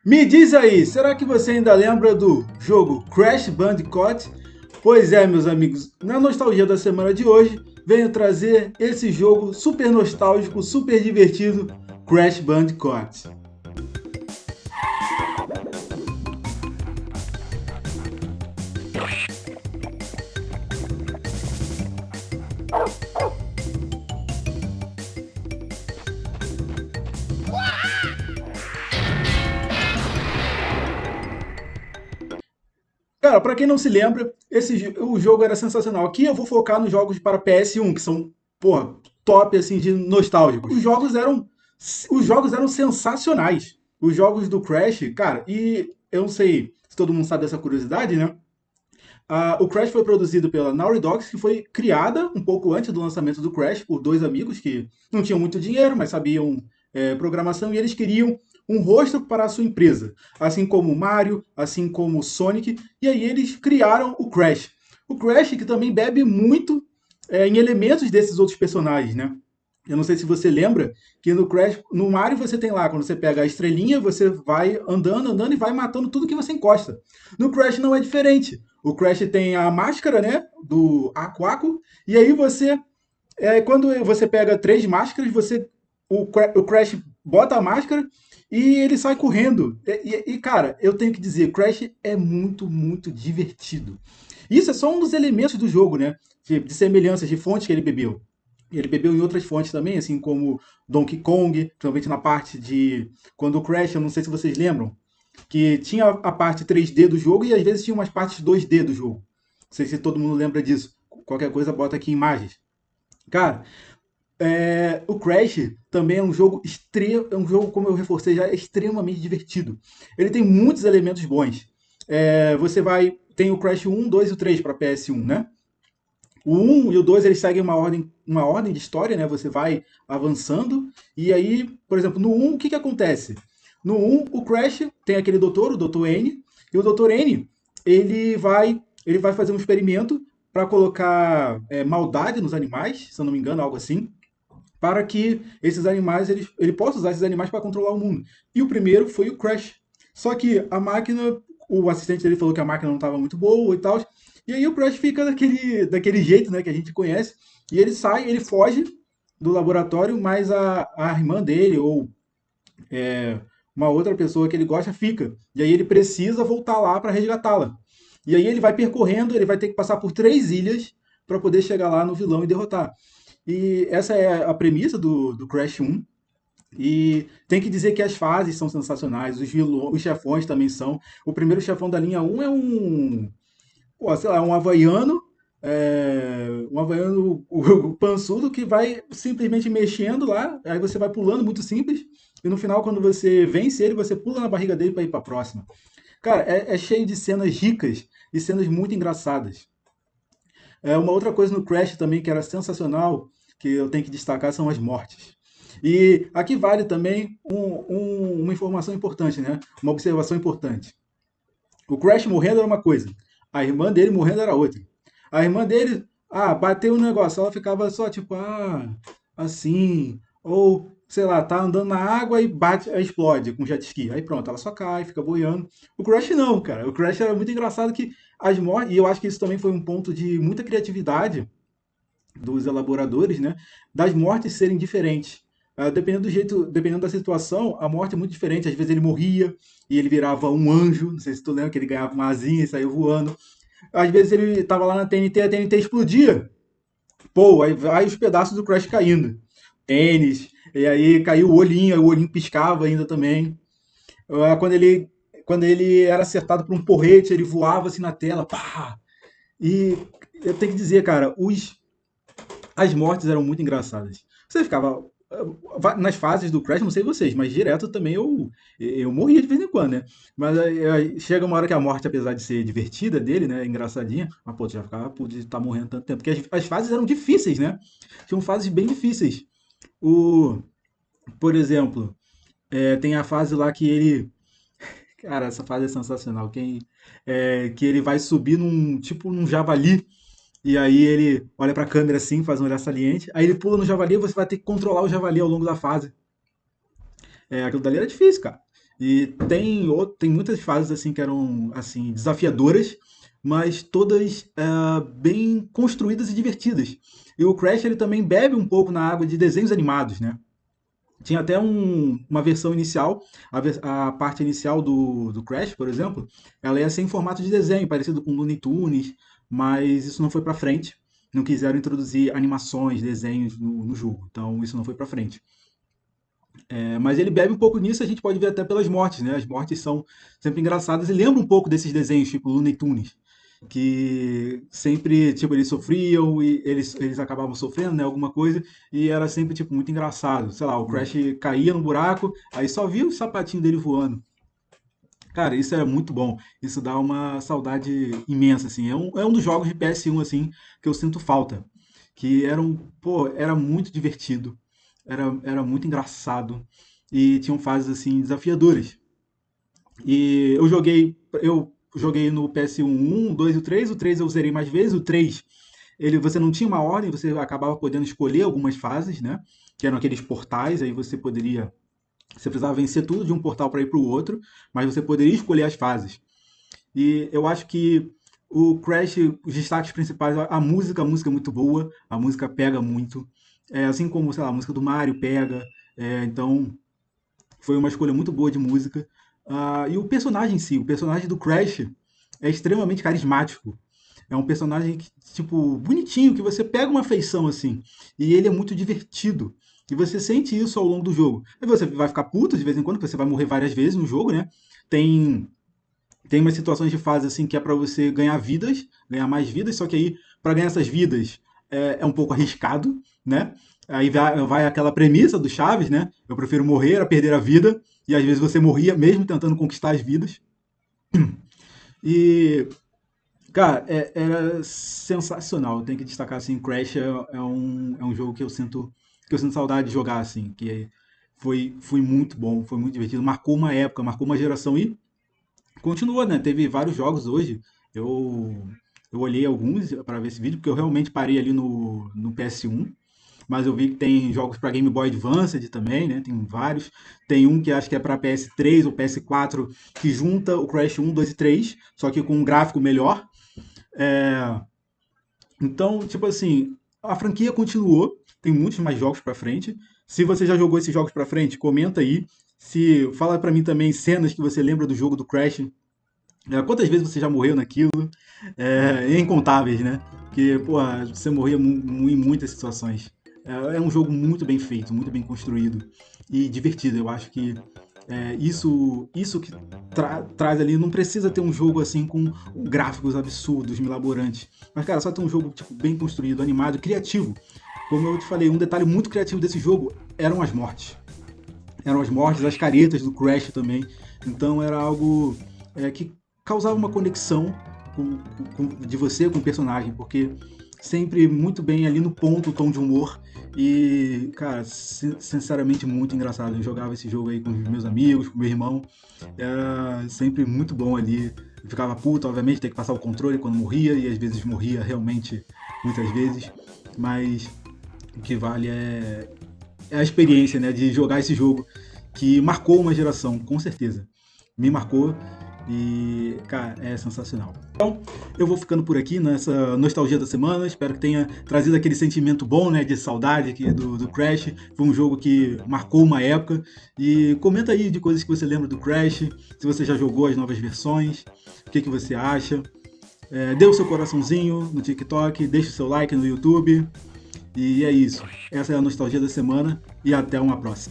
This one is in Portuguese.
Me diz aí, será que você ainda lembra do jogo Crash Bandicoot? Pois é, meus amigos, na nostalgia da semana de hoje, venho trazer esse jogo super nostálgico, super divertido, Crash Bandicoot. Cara, pra quem não se lembra, o jogo era sensacional. Aqui eu vou focar nos jogos para PS1, que são, porra, top assim de nostálgicos. Os jogos eram sensacionais. Os jogos do Crash, cara, e eu não sei se todo mundo sabe dessa curiosidade, né? O Crash foi produzido pela Naughty Dog, que foi criada um pouco antes do lançamento do Crash por dois amigos que não tinham muito dinheiro, mas sabiam programação e eles queriam um rosto para a sua empresa, assim como o Mario, assim como o Sonic, e aí eles criaram o Crash. O Crash que também bebe muito em elementos desses outros personagens, né? Eu não sei se você lembra que no Crash, no Mario você tem lá, quando você pega a estrelinha, você vai andando, andando e vai matando tudo que você encosta. No Crash não é diferente. O Crash tem a máscara, né, do Aku Aku, e aí quando você pega três máscaras, o Crash bota a máscara e ele sai correndo. Cara, eu tenho que dizer, Crash é muito, muito divertido. Isso é só um dos elementos do jogo, né, de semelhanças, de fontes que ele bebeu. Ele bebeu em outras fontes também, assim como Donkey Kong, principalmente na parte de. Quando o Crash, eu não sei se vocês lembram, que tinha a parte 3D do jogo e às vezes tinha umas partes 2D do jogo. Não sei se todo mundo lembra disso. Qualquer coisa, bota aqui imagens. Cara, o Crash também é um jogo, como eu reforcei já, é extremamente divertido. Ele tem muitos elementos bons. Tem o Crash 1, 2 e o 3 para PS1, né? O 1 e o 2 eles seguem uma ordem de história, né? Você vai avançando. E aí, por exemplo, no 1, o que acontece? No 1, o Crash tem aquele doutor, o Dr. N, e o Dr. N ele vai fazer um experimento para colocar maldade nos animais, se eu não me engano, algo assim, para que esses animais ele possa usar esses animais para controlar o mundo. E o primeiro foi o Crash. Só que a máquina, o assistente dele falou que a máquina não estava muito boa e tal. E aí o Crash fica daquele jeito, né, que a gente conhece. E ele sai, ele foge do laboratório, mas a irmã dele, ou uma outra pessoa que ele gosta, fica. E aí ele precisa voltar lá para resgatá-la. E aí ele vai percorrendo, ele vai ter que passar por três ilhas para poder chegar lá no vilão e derrotar. E essa é a premissa do Crash 1. E tem que dizer que as fases são sensacionais, os chefões também são. O primeiro chefão da linha 1 é sei lá, um havaiano o pançudo que vai simplesmente mexendo lá, aí você vai pulando, muito simples, e no final, quando você vence ele, você pula na barriga dele para ir para a próxima. Cara, é cheio de cenas ricas e cenas muito engraçadas. Uma outra coisa no Crash também que era sensacional, que eu tenho que destacar, são as mortes. E aqui vale também uma informação importante, né? Uma observação importante. O Crash morrendo era uma coisa, a irmã dele morrendo era outra. A irmã dele, bateu um negócio, ela ficava só tipo, assim, ou sei lá, tá andando na água e bate, aí explode com jet ski. Aí pronto, ela só cai, fica boiando. O Crash não, cara. O Crash era muito engraçado que as mortes, e eu acho que isso também foi um ponto de muita criatividade dos elaboradores, né? Das mortes serem diferentes. Dependendo do jeito, dependendo da situação, a morte é muito diferente. Às vezes ele morria e ele virava um anjo. Não sei se tu lembra que ele ganhava uma asinha e saiu voando. Às vezes ele tava lá na TNT, a TNT explodia. Pô, aí vai os pedaços do Crash caindo. Tênis, e aí caiu o olhinho piscava ainda também. Quando ele era acertado por um porrete, ele voava assim na tela, pá! E eu tenho que dizer, cara, as mortes eram muito engraçadas. Você ficava nas fases do Crash, não sei vocês, mas direto também eu morria de vez em quando, né? Mas aí chega uma hora que a morte, apesar de ser divertida dele, né, engraçadinha, mas pô, tu já ficava por estar morrendo tanto tempo, porque as fases eram difíceis, né? Tinham fases bem difíceis. O, por exemplo, tem a fase lá que ele, cara, essa fase é sensacional, que ele vai subir tipo num javali. E aí ele olha pra câmera assim, faz um olhar saliente. Aí ele pula no javali e você vai ter que controlar o javali ao longo da fase. Aquilo dali era difícil, cara. E tem muitas fases assim que eram assim desafiadoras, mas todas bem construídas e divertidas. E o Crash ele também bebe um pouco na água de desenhos animados, né? Tinha até uma versão inicial, a parte inicial do Crash, por exemplo, ela ia ser em formato de desenho, parecido com Looney Tunes, mas isso não foi pra frente. Não quiseram introduzir animações, desenhos no jogo, então isso não foi pra frente. Mas ele bebe um pouco nisso, a gente pode ver até pelas mortes, né? As mortes são sempre engraçadas e lembra um pouco desses desenhos, tipo Looney Tunes, que sempre, tipo, eles sofriam e eles acabavam sofrendo, né, alguma coisa, e era sempre, tipo, muito engraçado. Sei lá, o Crash caía no buraco, aí só via o sapatinho dele voando. Cara, isso era muito bom. Isso dá uma saudade imensa, assim. É um dos jogos de PS1, assim, que eu sinto falta. Que pô, era muito divertido, era muito engraçado e tinham fases, assim, desafiadoras. E eu joguei no PS1 um, 2 e o 3 eu zerei mais vezes. O 3 você não tinha uma ordem, você acabava podendo escolher algumas fases, né? Que eram aqueles portais, aí você precisava vencer tudo de um portal para ir para o outro, mas você poderia escolher as fases. E eu acho que o Crash, os destaques principais, a música é muito boa, a música pega muito. Assim como, sei lá, a música do Mario pega. Então, foi uma escolha muito boa de música. E o personagem em si, o personagem do Crash é extremamente carismático. É um personagem que, tipo, bonitinho, que você pega uma afeição assim. E ele é muito divertido. E você sente isso ao longo do jogo. Aí você vai ficar puto de vez em quando, porque você vai morrer várias vezes no jogo, né? Tem, tem umas situações de fase assim que é pra você ganhar vidas, ganhar mais vidas, só que aí, pra ganhar essas vidas, é um pouco arriscado, né? Aí vai aquela premissa do Chaves, né? Eu prefiro morrer a perder a vida. E às vezes você morria mesmo tentando conquistar as vidas. E cara, era sensacional. Eu tenho que destacar assim, Crash é um jogo que eu sinto saudade de jogar assim, que foi muito bom, foi muito divertido, marcou uma época, marcou uma geração e continua, né? Teve vários jogos hoje. Eu olhei alguns para ver esse vídeo porque eu realmente parei ali no PS1, mas eu vi que tem jogos para Game Boy Advance também, né? Tem vários. Tem um que acho que é para PS3 ou PS4 que junta o Crash 1, 2 e 3, só que com um gráfico melhor. É, então, tipo assim, a franquia continuou, tem muitos mais jogos pra frente. Se você já jogou esses jogos pra frente, comenta aí. Se fala pra mim também cenas que você lembra do jogo do Crash. Quantas vezes você já morreu naquilo? Incontáveis, né? Porque, pô, você morria em muitas situações. É um jogo muito bem feito, muito bem construído e divertido. Eu acho que isso que traz ali, não precisa ter um jogo assim com gráficos absurdos, milaborantes. Mas, cara, só ter um jogo tipo, bem construído, animado, criativo. Como eu te falei, um detalhe muito criativo desse jogo eram as mortes. Eram as mortes, as caretas do Crash também. Então era algo que causava uma conexão de você com o personagem, porque sempre muito bem ali no ponto, o tom de humor. E, cara, sinceramente muito engraçado. Eu jogava esse jogo aí com os meus amigos, com meu irmão. Era sempre muito bom ali. Eu ficava puto, obviamente, ter que passar o controle quando morria, e às vezes morria realmente, muitas vezes. Mas o que vale é a experiência, né, de jogar esse jogo que marcou uma geração, com certeza. Me marcou e, cara, é sensacional. Então, eu vou ficando por aqui nessa nostalgia da semana. Espero que tenha trazido aquele sentimento bom, né, de saudade aqui do Crash. Foi um jogo que marcou uma época. E comenta aí de coisas que você lembra do Crash, se você já jogou as novas versões, o que você acha. Dê o seu coraçãozinho no TikTok, deixe o seu like no YouTube. E é isso. Essa é a nostalgia da semana e até uma próxima.